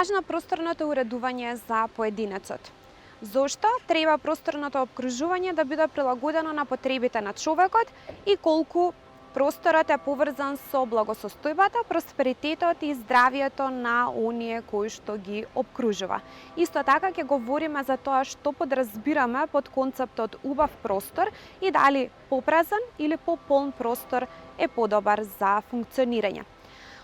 важно просторното уредување за поединецот? Зошто треба просторното опкружување да биде прилагодено на потребите на човекот и колку просторот е поврзан со благосостојбата, просперитетот и здравието на оние кои што ги опкружува. Исто така ќе говориме за тоа што подразбираме под концептот убав простор и дали попразен или пополн простор е подобар за функционирање.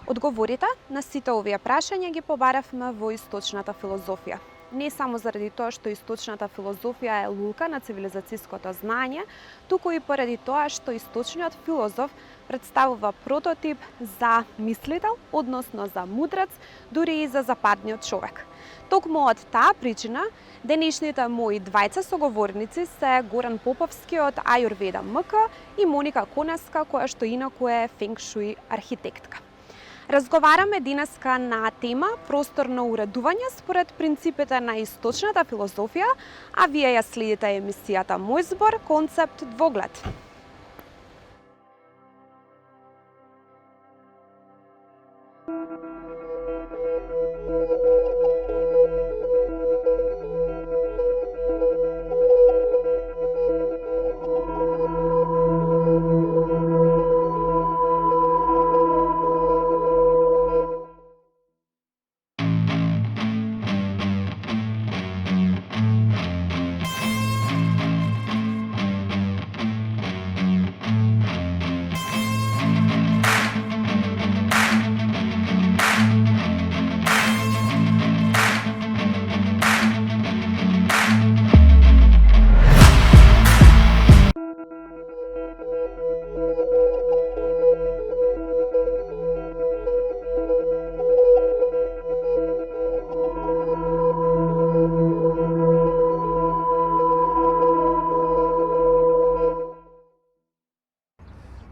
Одговорите на сите овие прашања ги побаравме во источната филозофија. Не само заради тоа што источната филозофија е лулка на цивилизацијското знање, туку и поради тоа што источниот филозоф представува прототип за мислител, односно за мудрец, дури и за западниот човек. Токму од таа причина, денешните мои двајца соговорници се Горан Поповски од Ајурведа МК и Моника Конеска, која што инаку е фенг шуи архитектка. Разговараме денеска на тема просторно уредување според принципите на источната филозофија, а вие ја следите емисијата Мој збор, концепт двоглед.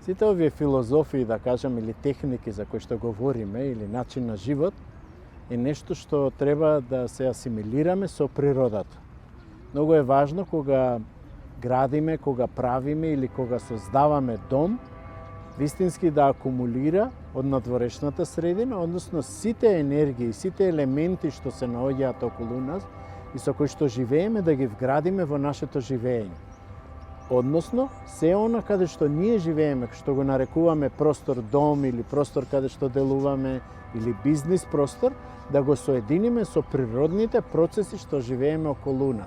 Сите овие филозофии, да кажам, или техники за кои што говориме, или начин на живот, е нешто што треба да се асимилираме со природата. Многу е важно кога градиме, кога правиме или кога создаваме дом, вистински да акумулира од надворешната средина, односно сите енергии, сите елементи што се наоѓаат околу нас и со кои што живееме, да ги вградиме во нашето живење. Односно, се она каде што ние живееме, што го нарекуваме простор дом или простор каде што делуваме или бизнис простор, да го соединиме со природните процеси што живееме околу нас.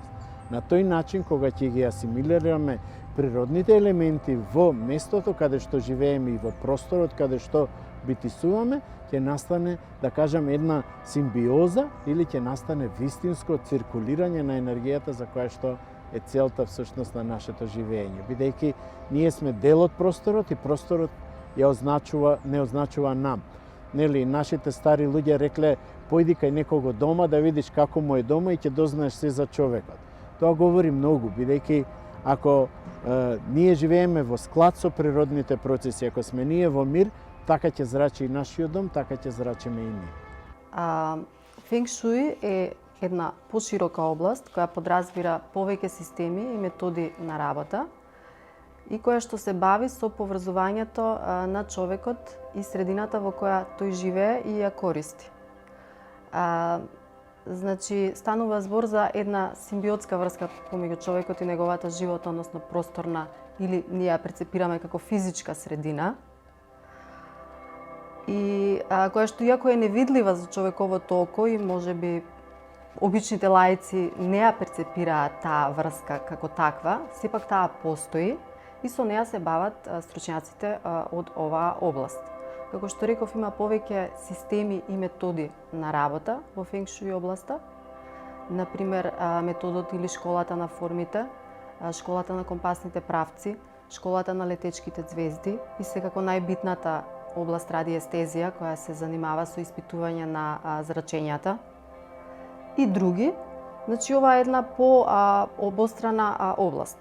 На тој начин, кога ќе ги асимилираме природните елементи во местото каде што живееме и во просторот каде што битисуваме, ќе настане, да кажам, една симбиоза или ќе настане вистинско циркулирање на енергијата за која што е целта всушност на нашето живење. Бидејќи ние сме дел од просторот и просторот не означува нам. Нели, нашите стари луѓе рекле, појди кај некого дома да видиш како му е дома и ќе дознаеш се за човекот. Тоа говори многу, бидејќи ако ние живееме во склад со природните процеси, ако сме ние во мир, така ќе зрачи и нашиот дом, така ќе зрачиме и ние. Фенг шуи е една поширока област која подразбира повеќе системи и методи на работа и која што се бави со поврзувањето на човекот и средината во која тој живее и ја користи. Значи, станува збор за една симбиотска врска помеѓу човекот и неговата живот, односно просторна, или ние ја прецепираме како физичка средина, и која што иако е невидлива за човековото око и можеби обичните лаици не ја перцепираат таа врска како таква, сепак таа постои и со неа се бават стручњаците од оваа област. Како што реков, има повеќе системи и методи на работа во фенг шуи областа. Например, методот или школата на формите, школата на компасните правци, школата на летечките ѕвезди и секако најбитната област радиестезија, која се занимава со испитување на зрачењата. И други, значи ова е една по-обострана област.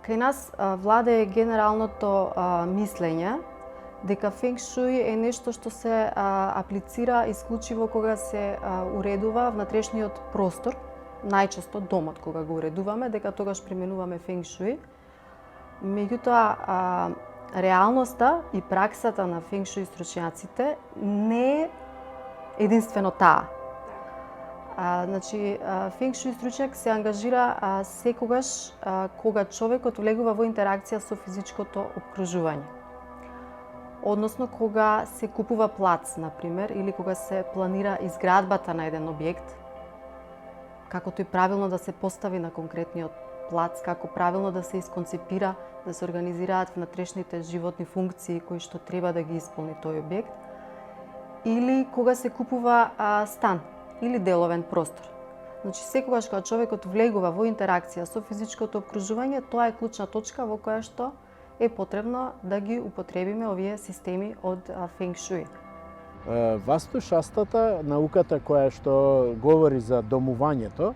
Кај нас владее генералното мислење дека фенг шуи е нешто што се аплицира исклучиво кога се уредува внатрешниот простор, најчесто домот кога го уредуваме, дека тогаш применуваме фенг шуи. Меѓутоа, реалноста и праксата на фенг шуи стручњаците не е единствено таа. фенг шуи стручњак се ангажира секогаш кога човекот влегува во интеракција со физичкото опкружување. Односно кога се купува плац, например, или кога се планира изградбата на еден објект, како тој правилно да се постави на конкретниот плац, како правилно да се исконцепира, да се организираат внатрешните животни функции кои што треба да ги исполни тој објект, или кога се купува стан или деловен простор. Секогаш кога човекот влегува во интеракција со физичкото опкружување, тоа е клучна точка во која што е потребно да ги употребиме овие системи од фенг шуи. Вастушастата, науката која што говори за домувањето,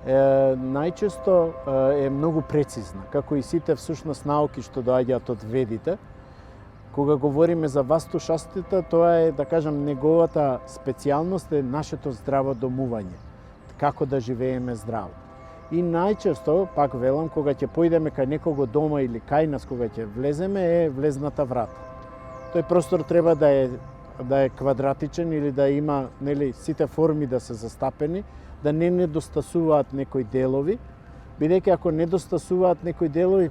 најчесто е многу прецизна, како и сите всушност науки што доаѓаат од ведите. Кога говориме за вастушастата, тоа е, да кажам, неговата специјалност е нашето здраво домување, како да живееме здраво. И најчесто, пак велам, кога ќе појдеме кај некого дома или кај нас кога ќе влеземе, е влезната врата. Тој простор треба да е квадратичен или да има, нели, сите форми да се застапени, да не недостасуваат некои делови, бидејќи ако недостасуваат некои делови,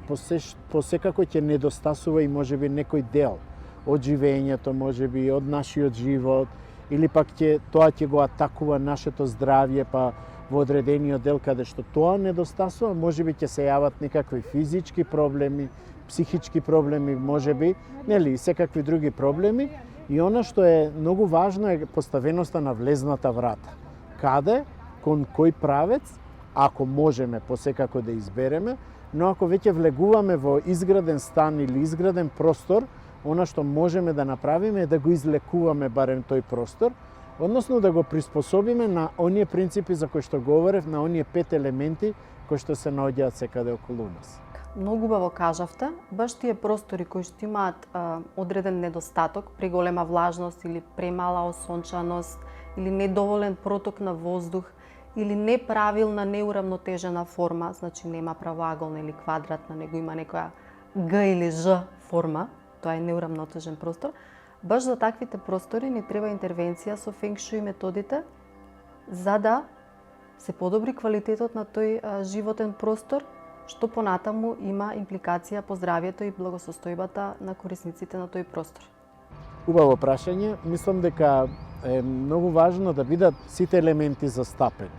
посекако ќе недостасува и можеби некој дел од живењето, можеби од нашиот живот, или пак тоа ќе го атакува нашето здравје, па во одредениот дел каде што тоа недостасува, можеби ќе се јават некакви физички проблеми, психички проблеми, можеби, нели, секакви други проблеми. И она што е многу важно е поставеноста на влезната врата. Каде, кон кој правец, ако можеме посекако да избереме, но ако веќе влегуваме во изграден стан или изграден простор, она што можеме да направиме е да го излекуваме барем тој простор, односно да го приспособиме на оние принципи за кои што говорев, на оние 5 елементи кои што се наоѓаат секаде околу нас. Многу убаво кажавте, баш тие простори кои што имаат одреден недостаток, преголема влажност или премала осончаност, или недоволен проток на воздух, или неправилна, неурамнотежена форма, значи нема правоаголна или квадратна, него има некоја Г или Ж форма, тоа е неурамнотежен простор. Баш за таквите простори ни треба интервенција со фенг шуи методите, за да се подобри квалитетот на тој животен простор, што понатаму има импликација по здравјето и благосостојбата на корисниците на тој простор. Убаво прашање. Мислам дека е многу важно да бидат сите елементи застапени.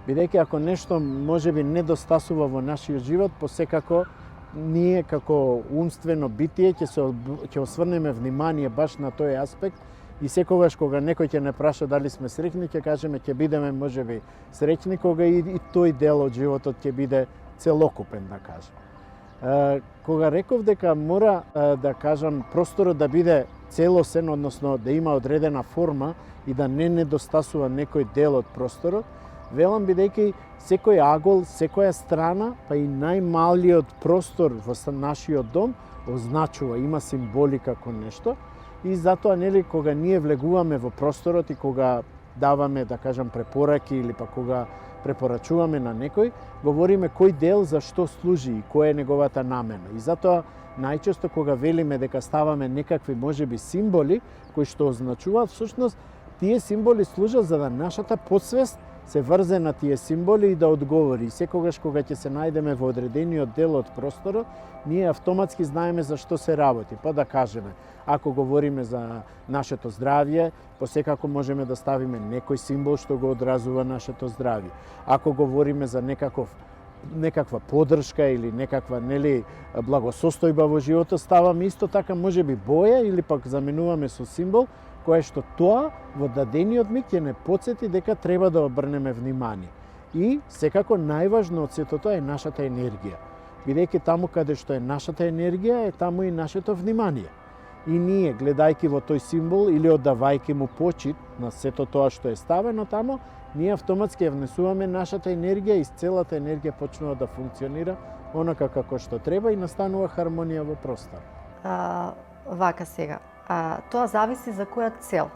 Бидејќи ако нешто можеби недостасува во нашиот живот, посекако ние како умствено битие ќе осврнеме внимание баш на тој аспект и секогаш кога некој ќе не праша дали сме среќни, ќе кажеме ќе бидеме можеби среќни кога и тој дел од животот ќе биде целокупен, да кажем. Кога реков дека мора, да кажам, просторот да биде целосен, односно да има одредена форма и да не недостасува некој дел од просторот, велам бидејќи секој агол, секоја страна, па и најмалиот простор во нашиот дом означува, има символика кон нешто и затоа, нели, кога ние влегуваме во просторот и кога даваме, да кажам, препораки или па кога препорачуваме на некој, говориме кој дел за што служи и која е неговата намена. И затоа најчесто кога велиме дека ставаме некакви можеби символи кои што означуваат, всушност тие символи служат за да нашата подсвест се врзе на тие символи и да одговори. И секогаш кога ќе се најдеме во одредениот дел од просторот, ние автоматски знаеме за што се работи. Па да кажеме, ако говориме за нашето здравје, посекако можеме да ставиме некој символ што го одразува нашето здравје. Ако говориме за некаква поддршка или некаква, нели, благосостојба во животот, ставаме исто така можеби боја или пак заменуваме со символ кое што тоа во дадениот миг ќе не потсети дека треба да обрнеме внимание. И секако најважно од сето тоа е нашата енергија. Бидејќи таму каде што е нашата енергија е таму и нашето внимание. И ние, гледајќи во тој символ или оддавајќи му почит на сето тоа што е ставено таму, ние автоматски ја внесуваме нашата енергија и целата енергија почнува да функционира онака како што треба и настанува хармонија во простор. Вака сега. Тоа зависи за која цел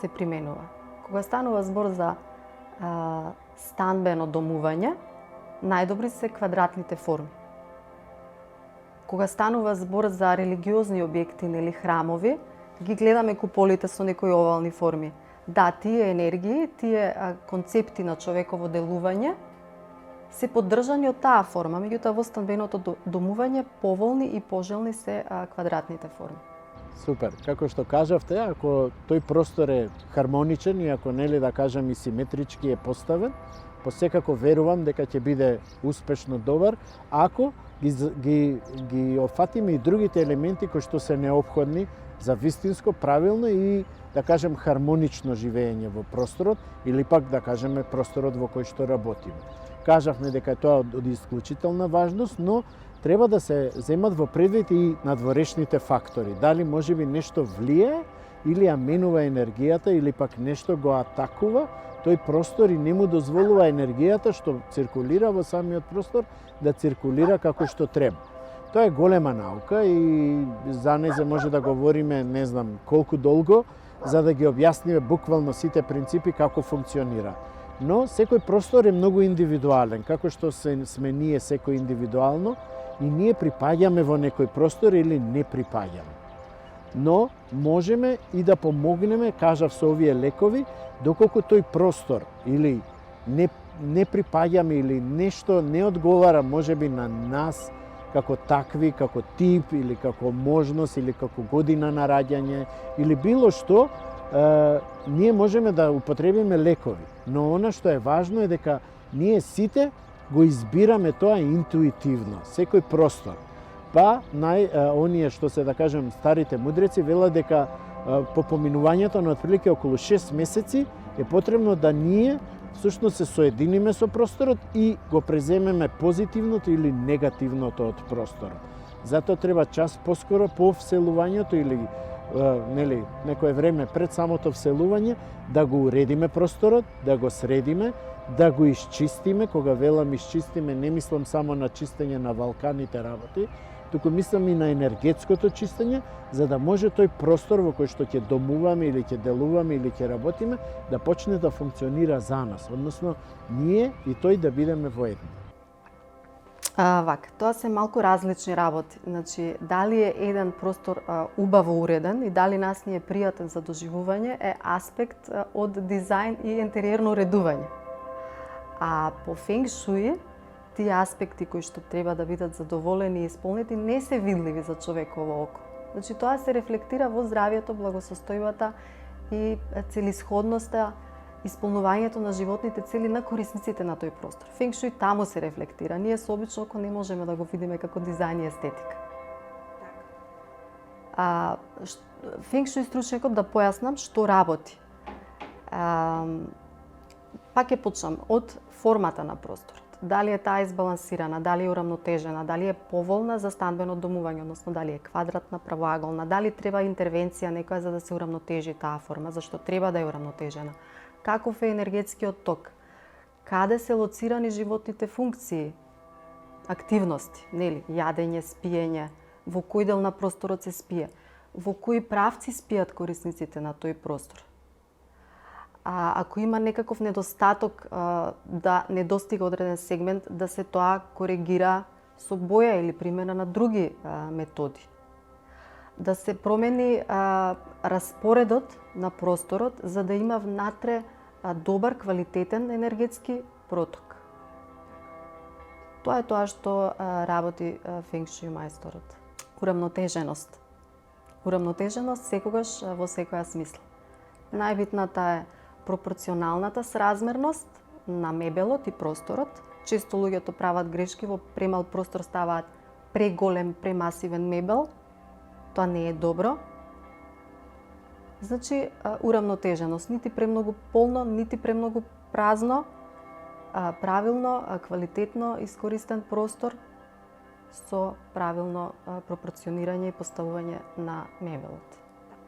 се применува. Кога станува збор за станбено домување, најдобри се квадратните форми. Кога станува збор за религиозни објекти или храмови, ги гледаме куполите со некои овални форми. Да, тие енергии, тие концепти на човеково делување се поддржани од таа форма, меѓутоа во станбеното домување поволни и пожелни се квадратните форми. Супер. Како што кажавте, ако тој простор е хармоничен и ако нели да кажам и симетрички е поставен, посекако верувам дека ќе биде успешно добар, ако ги офатиме и другите елементи кои што се неопходни за вистинско, правилно и да кажем хармонично живење во просторот или пак да кажеме просторот во кој што работиме. Кажавме дека тоа од исклучителна важност, но треба да се земат во предвид и надворешните фактори. Дали можеби нешто влие или ја менува енергијата или пак нешто го атакува тој простор и не му дозволува енергијата што циркулира во самиот простор да циркулира како што треба. Тоа е голема наука и за незе може да говориме не знам колку долго, за да ги објасниме буквално сите принципи како функционира. Но секој простор е многу индивидуален, како што сме ние секој индивидуално и ние припаѓаме во некој простор или не припаѓаме. Но можеме и да помогнеме, кажав со овие лекови, доколку тој простор или не припаѓаме или нешто не одговара можеби на нас како такви, како тип или како можност или како година на раѓање или било што, ние можеме да употребиме лекови. Но она што е важно е дека ние сите го избираме тоа интуитивно, секој простор. Па, оние што се да кажем старите мудреци велат дека по поминувањето на отприлike околу 6 месеци е потребно да ние всушност се соединиме со просторот и го преземеме позитивното или негативното од просторот. Затоа треба час поскоро по вселувањето или нели некое време пред самото вселување да го уредиме просторот, да го средиме, да го исчистиме. Кога велам исчистиме, не мислам само на чистење на валканите работи, туку мислам и на енергетското чистење, за да може тој простор во кој што ќе домуваме или ќе делуваме или ќе работиме да почне да функционира за нас, односно ние и тој да бидеме воедно. Вака, тоа се малку различни работи. Значи, дали е еден простор убаво уреден и дали нас ни е пријатен за доживување е аспект од дизајн и интериерно уредување. А по фенг шуи, тие аспекти кои што треба да бидат задоволени и исполнети не се видливи за човеково око. Значи, тоа се рефлектира во здравието, благосостојбата и целисходноста, исполнувањето на животните цели на корисниците на тој простор. Фенг шуи таму се рефлектира. Ние со обично око не можеме да го видиме како дизајн и естетика. Фенг шуи стручникот да појаснам што работи. Пак ќе почнам од формата на просторот. Дали е таа избалансирана, дали е урамнотежена, дали е поволна за станбено домување, односно дали е квадратна, правоаголна, дали треба интервенција некоја за да се урамнотежи таа форма, зашто треба да е урамнотежена. Каков е енергетскиот ток? Каде се лоцирани животните функции? Активности, нели? Јадење, спиење, во кој дел на просторот се спие, во кои правци спијат корисниците на тој простор. Ако има некаков недостаток да не достига одреден сегмент, да се тоа коригира со боја или примена на други методи. Да се промени распоредот на просторот за да има внатре добар, квалитетен енергетски проток. Тоа е тоа што работи фенг шуи мајсторот. Урамнотеженост. Урамнотеженост секогаш во секоја смисла. Најбитната е пропорционалната сразмерност на мебелот и просторот. Често луѓето прават грешки, во премал простор ставаат преголем, премасивен мебел. Тоа не е добро. Значи, урамнотеженост, нити премногу полно, нити премногу празно, правилно, квалитетно искористен простор со правилно пропорционирање и поставување на мебелот.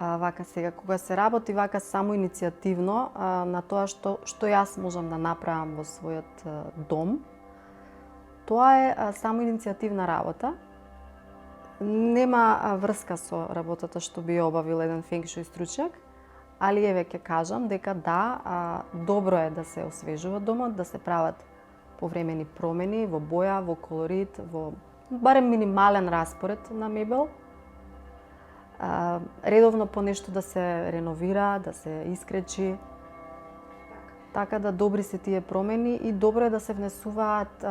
Вака сега, кога се работи вака само иницијативно на тоа што јас можам да направам во својот дом, тоа е само иницијативна работа. Нема врска со работата што би обавил еден фенг шуи стручњак, али еве ќе кажам дека да, добро е да се освежува домот, да се прават повремени промени во боја, во колорит, во барем минимален распоред на мебел. редовно по нешто да се реновира, да се искречи. Така да добри се тие промени и добро е да се внесуваат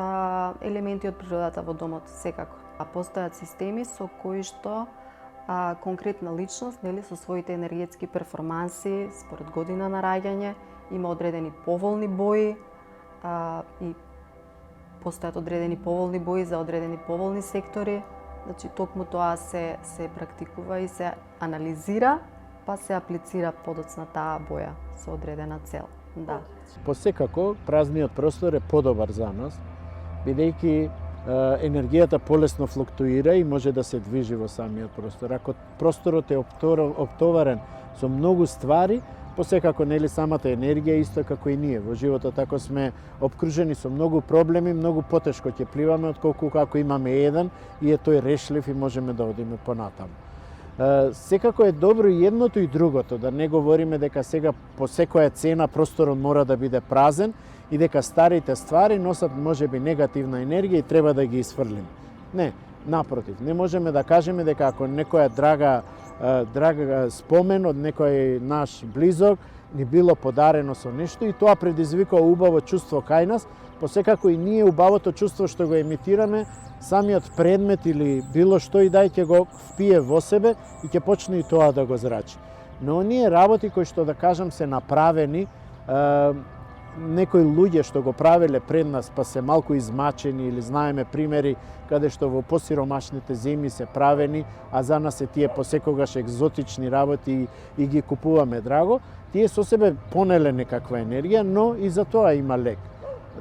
елементи од природата во домот, секако. А постојат системи со кои што конкретна личност, нели, со своите енергетски перформанси, според година на раѓање, има одредени поволни бои и постојат одредени поволни бои за одредени поволни сектори. Значи, токму тоа се практикува и се анализира, па се аплицира подоцна таа боја со одредена цел. Да. Посекако, празниот простор е подобар за нас, бидејќи енергијата полесно флуктуира и може да се движи во самиот простор. Ако просторот е оптоварен со многу ствари, посекако нели самата енергија исто како и ние во животот, ако сме обкружени со многу проблеми, многу потешко ќе пливаме отколку ако имаме еден и е тој решлив и можеме да одиме понатаму. Секако е добро и едното и другото, да не говориме дека сега по секоја цена просторот мора да биде празен и дека старите ствари носат можеби негативна енергија и треба да ги исфрлиме. Не, напротив, не можеме да кажеме дека ако некоја драга спомен од некој наш близок ни било подарено со нешто и тоа предизвикува убаво чувство кај нас, посекако и ние убавото чувство што го емитираме, самиот предмет или било што и да ќе го впие во себе и ќе почне и тоа да го зрачи. Но оние работи кои што да кажам се направени, некои луѓе што го правеле пред нас па се малку измачени или знаеме примери каде што во посиромашните земји се правени, а за нас се тие посекогаш екзотични работи и ги купуваме драго, тие со себе понеле некаква енергија, но и за тоа има лек.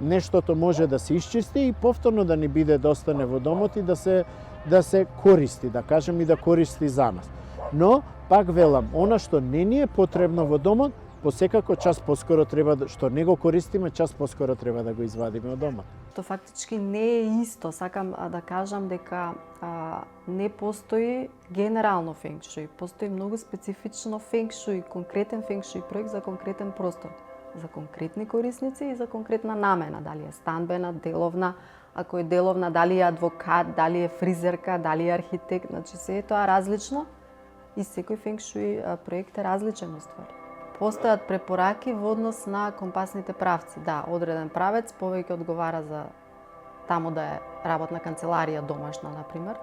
Нештото може да се исчисти и повторно да ни биде да остане во домот и да се користи, да кажем и да користи за нас. Но, пак велам, она што не ни е потребно во домот, посекако час поскоро треба, што не го користиме, час поскоро треба да го извадиме од домот. То фактички не е исто. Сакам да кажам дека не постои генерално фенкшуј. Постои многу специфично фенкшуј, конкретен фенкшуј проект за конкретен простор, за конкретни корисници и за конкретна намена, дали е станбена, деловна, ако е деловна, дали е адвокат, дали е фризерка, дали е архитект, значи се е тоа различно и секој фенкшуј проект е различен уствари. Постојат препораки во однос на компасните правци. Да, одреден правец повеќе одговара за таму да е работна канцеларија домашна, например.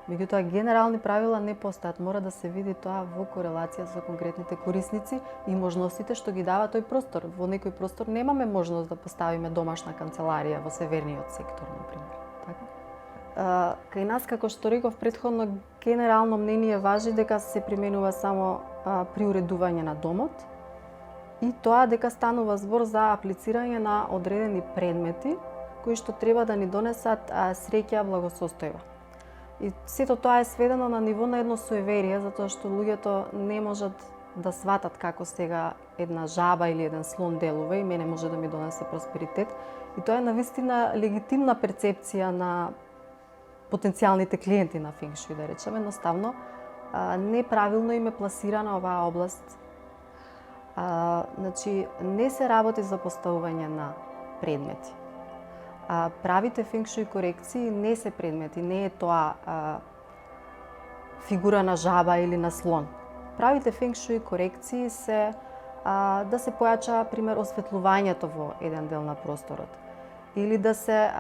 Меѓутоа, генерални правила не постојат. Мора да се види тоа во корелација со конкретните корисници и можностите што ги дава тој простор. Во некој простор немаме можност да поставиме домашна канцеларија во северниот сектор, например. Така? Кај нас, како што реков претходно, генерално мнение важи дека се применува само при уредување на домот и тоа дека станува збор за аплицирање на одредени предмети кои што треба да ни донесат среќа, благосостојба. И сето тоа е сведено на ниво на едно суеверие, затоа што луѓето не можат да сватат како сега една жаба или еден слон делува и мене може да ми донесе просперитет. И тоа е навистина легитимна перцепција на потенцијалните клиенти на фенкшуј, да речеме, едноставно неправилно им е пласирана оваа област. Значи, не се работи за поставување на предмети. Правите фенкшуј корекции не се предмети, не е тоа фигура на жаба или на слон. Правите фенкшуј корекции се да се појача, пример, осветлувањето во еден дел на просторот или да се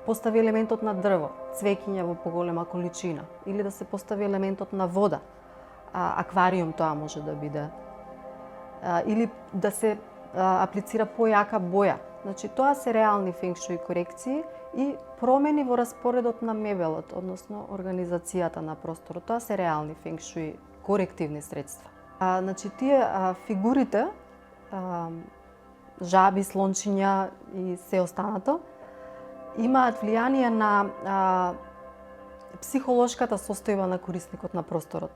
постави елементот на дрво, цвеќиња во поголема количина, или да се постави елементот на вода, аквариум тоа може да биде, или да се аплицира појака боја. Значи, тоа се реални фенкшуј корекции и промени во распоредот на мебелот, односно организацијата на просторот. Тоа се реални фенкшуј корективни средства. Значи, тие фигурите, жаби, слончиња и се останато, имаат влијание на психолошката состојба на корисникот на просторот.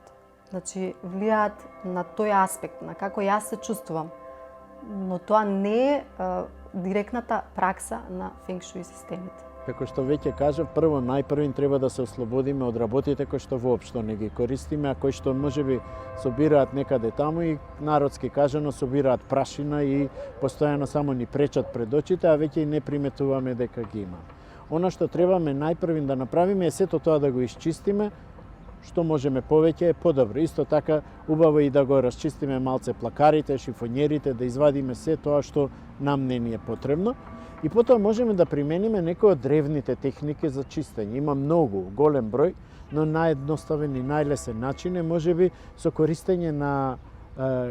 Значи, влијаат на тој аспект, на како јас се чувствувам. Но тоа не е директната пракса на фенкшуј системите. Како што веќе кажав, најпрво треба да се ослободиме од работите кои што воопшто не ги користиме, а кои што можеби собираат некаде таму и народски кажано собираат прашина и постојано само ни пречат пред очите, а веќе и не приметуваме дека ги има. Она што требаме најпрвин да направиме е сето тоа да го исчистиме што можеме повеќе е подобро. Исто така, убаво и да го расчистиме малце плакарите, шифонерите, да извадиме се тоа што нам не ни е потребно. И потоа можеме да примениме некои од древните техники за чистење. Има многу, голем број, но наједноставен и најлесен начин е можеби со користење на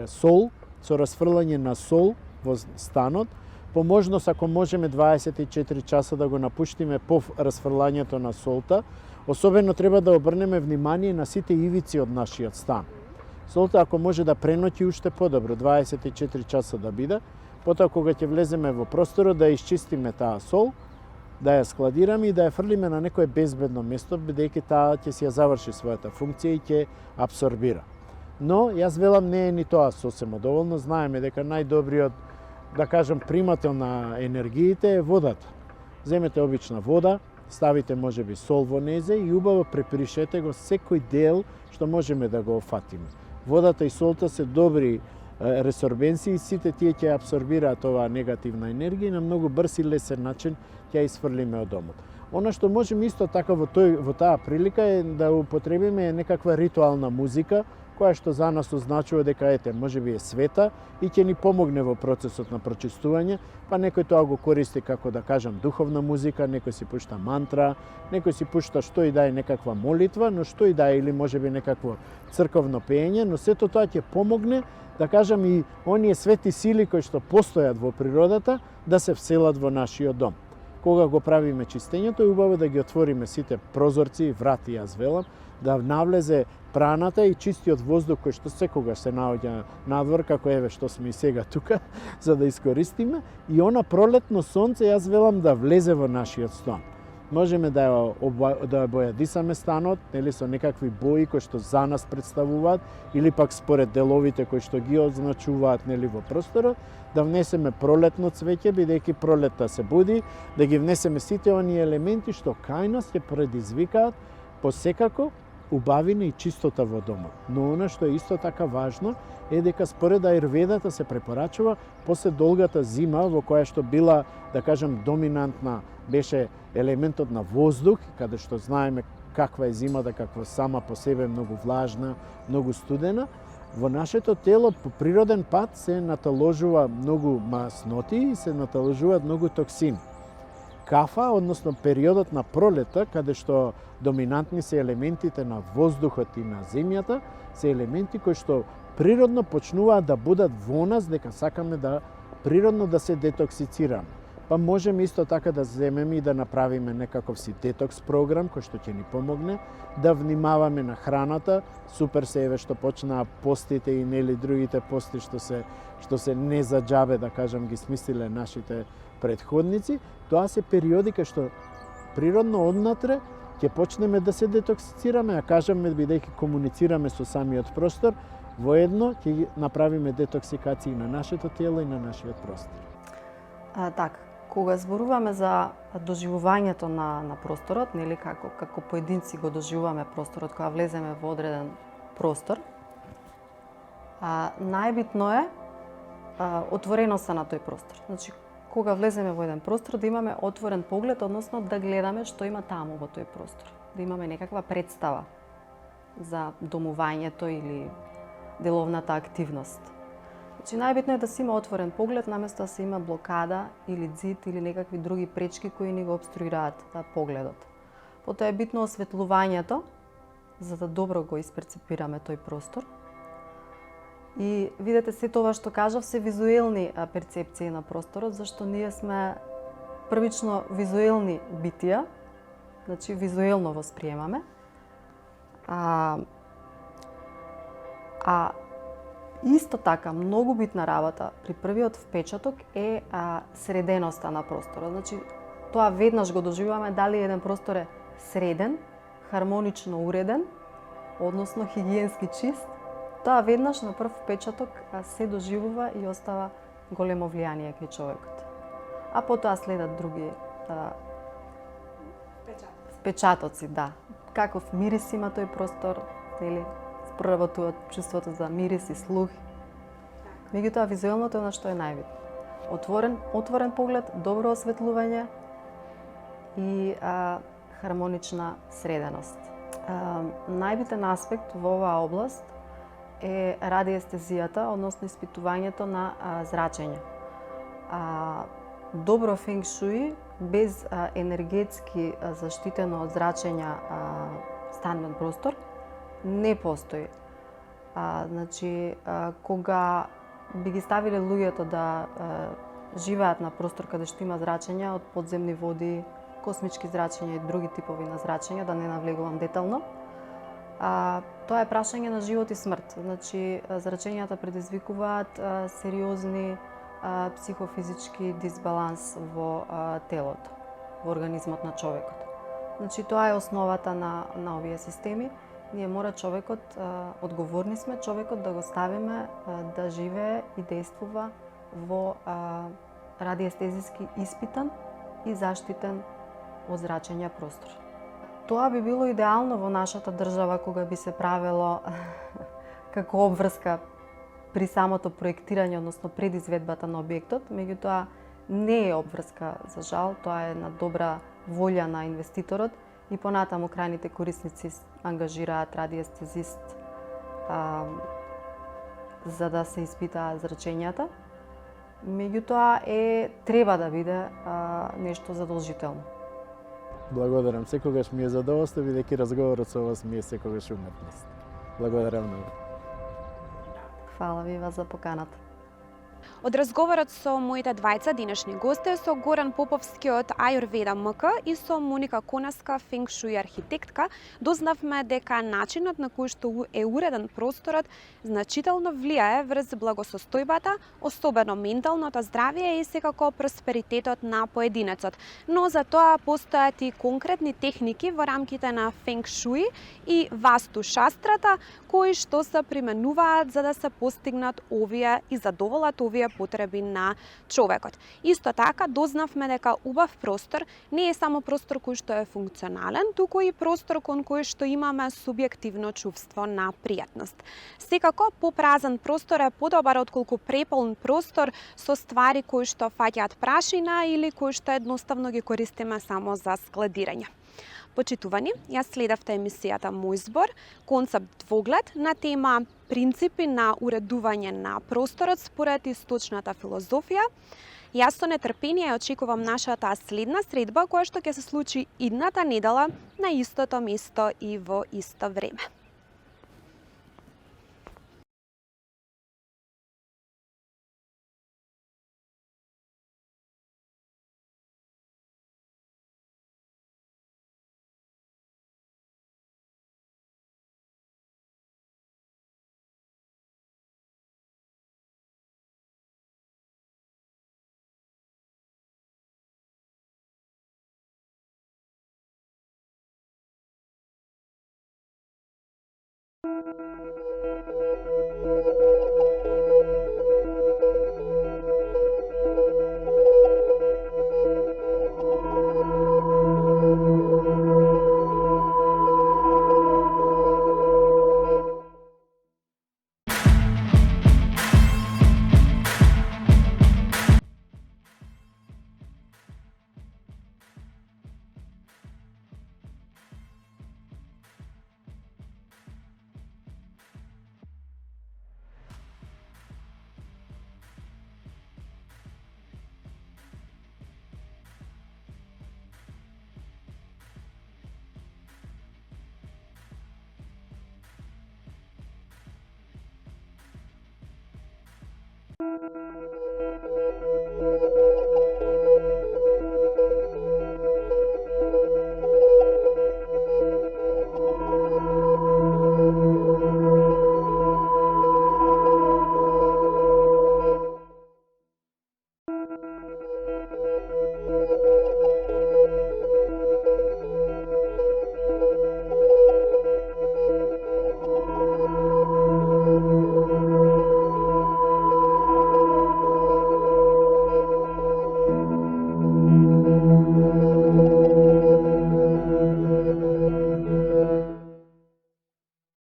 сол, со расфрлање на сол во станот, по можност ако можеме 24 часа да го напуштиме по расфрлањето на солта, особено треба да обрнеме внимание на сите ивици од нашиот стан. Солта ако може да преноќи уште подобро, 24 часа да биде, потоа кога ќе влеземе во просторот да исчистиме таа сол, да ја складираме и да ја фрлиме на некое безбедно место, бидејќи таа ќе си ја заврши својата функција и ќе абсорбира. Но јас велам не е ни тоа сосема доволно, знаеме дека најдобриот, да кажам, примател на енергиите е водата. Земете обична вода, ставите можеби сол во незе и убаво препришете го секој дел што можеме да го офатиме. Водата и солта се добри ресорбенси и сите тие ќе абсорбираат оваа негативна енергија и на многу брз и лесен начин ќе ја исфрлиме од домот. Она што можеме исто така во таа прилика е да употребиме некаква ритуална музика, која што за нас означува дека можеби е света и ќе ни помогне во процесот на прочистување, па некој тоа го користи како да кажам духовна музика, некој си пушта мантра, некој си пушта што и да е некаква молитва, но што и да е или можеби некакво црковно пеење, но сето тоа ќе помогне да кажам и оние свети сили кои што постојат во природата да се вселат во нашиот дом. Кога го правиме чистењето, е убаво да ги отвориме сите прозорци и врати, јас велам, да навлезе праната и чистиот воздух кој што секогаш се наоѓа надвор, како еве што сме и сега тука, за да искористиме, и она пролетно сонце, јас велам, да влезе во нашиот стан. Можеме да ја бојадисаме станот, нели, со некакви бои кои што за нас представуваат, или пак според деловите кои што ги означуваат, нели, во просторот, да внесеме пролетно цвеќе, бидејќи пролетта се буди, да ги внесеме сите оние елементи што кај нас ќе предизвикаат посекако убавина и чистота во домот. Но она што е исто така важно е дека според ајурведата се препорачува после долгата зима во која што била, да кажам, доминантна беше елементот на воздух, каде што знаеме каква е зимата, каква сама по себе многу влажна, многу студена, во нашето тело по природен пат се наталожува многу масноти и се наталожуваат многу токсини. Кафа, односно периодот на пролета, каде што доминантни се елементите на воздухот и на земјата, се елементи кои што природно почнуваат да будат во нас, дека сакаме да природно да се детоксицираме. Па можеме исто така да земеме и да направиме некаков си детокс програм кој што ќе ни помогне, да внимаваме на храната. Супер се еве што почнаа постите и нели другите пости што се не за џабе, да кажам, ги смислиле нашите претходници. Тоа се периоди кај што природно однатре ќе почнеме да се детоксицираме, а кажаме бидејќи комуницираме со самиот простор, воедно ќе направиме детоксикација на нашето тело и на нашиот простор. Така, кога зборуваме за доживувањето на просторот, нели како поединци го доживуваме просторот кога влеземе во одреден простор, најбитно е отвореноста на тој простор. Значи, кога влеземе во еден простор, да имаме отворен поглед, односно да гледаме што има таму во тој простор. Да имаме некаква представа за домувањето или деловната активност. Значи, најбитно е да се има отворен поглед, наместо да се има блокада или ѕид или некакви други пречки кои ни го обструираат погледот. Потоа е битно осветлувањето, за да добро го исперцепираме тој простор. И видете, се тоа што кажав се визуелни перцепции на просторот, зашто ние сме првично визуелни битија, значи визуелно восприемаме. Исто така, многу битна работа при првиот впечаток е среденоста на просторот. Значи, тоа веднаш го доживуваме дали еден простор е среден, хармонично уреден, односно хигиенски чист. Тоа веднаш на прв впечаток се доживува и остава големо влијание кај човекот. А потоа следат други впечатоци, да. Каков мирис има тој простор, нели? Проработуваат чувството за мирис и слух. Меѓутоа, визуелното е она што е најбитно. Отворен поглед, добро осветлување и хармонична среденост. Најбитен аспект во оваа област е радиестезијата, односно испитувањето на зрачење. Добро фенг шуи без енергетски заштитено од зрачења станбен простор не постои. Значи, кога би ги ставиле луѓето да живеат на простор каде што има зрачења од подземни води, космички зрачења и други типови на зрачења, да не навлегувам детално, тоа е прашање на живот и смрт. Значи, зрачењата предизвикуваат сериозни психофизички дисбаланс во телото, во организмот на човекот. Значи, тоа е основата на овие системи. Ние мора човекот, одговорни сме човекот да го ставиме да живее и действува во радиестезиски испитан и заштитен од зрачења простор. Тоа би било идеално во нашата држава кога би се правело како обврска при самото проектирање, односно пред изведбата на објектот, меѓутоа не е обврска за жал, тоа е на добра волја на инвеститорот и понатаму крајните корисници ангажираат радиестезист за да се испитаат зрачењата. Меѓутоа треба да биде нешто задолжително. Благодарам, секогаш ми е задоволство, бидејќи разговорот со вас ми е секогаш уметност. Благодарам многу. Фала ви за поканата. Од разговорот со моите двајца денешни гости, со Горан Поповски од Ајурведа МК и со Моника Конаска, фенг шуи архитектка, дознавме дека начинот на кој што е уреден просторот значително влијае врз благосостојбата, особено менталното здравје и секако просперитетот на поединецот. Но за тоа постојат и конкретни техники во рамките на фенг шуи и васту шастрата, кои што се применуваат за да се постигнат овие и задоволат овие потреби на човекот. Исто така дознавме дека убав простор не е само простор кој што е функционален, туку и простор кон кој што имаме субјективно чувство на пријатност. Секако попразен простор е подобар отколку преполн простор со ствари кои што фаќаат прашина или кои што едноставно ги користиме само за складирање. Почитувани, ја следавте емисијата Мој збор, концепт двоглед на тема принципи на уредување на просторот според источната филозофија. Јас со нетрпение очекувам нашата следна средба која што ќе се случи идната недела на истото место и во исто време.